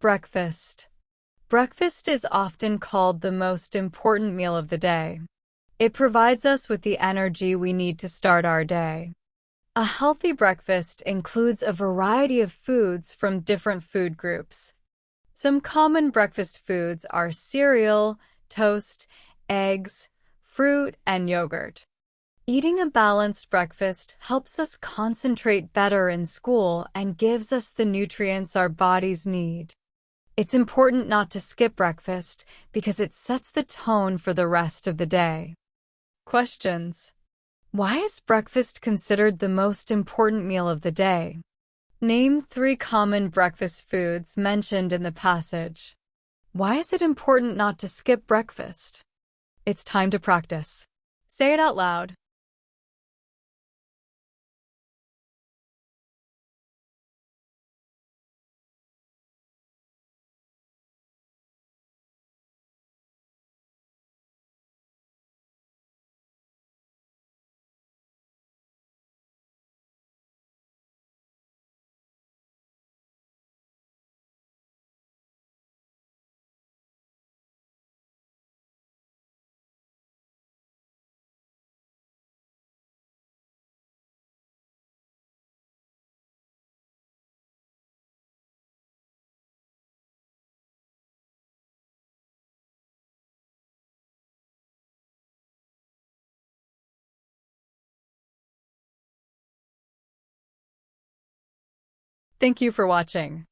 Breakfast. Breakfast is often called the most important meal of the day. It provides us with the energy we need to start our day. A healthy breakfast includes a variety of foods from different food groups. Some common breakfast foods are cereal, toast, eggs, fruit, and yogurt. Eating a balanced breakfast helps us concentrate better in school and gives us the nutrients our bodies need. It's important not to skip breakfast because it sets the tone for the rest of the day. Questions. Why is breakfast considered the most important meal of the day? Name 3 common breakfast foods mentioned in the passage. Why is it important not to skip breakfast? It's time to practice. Say it out loud. Thank you for watching.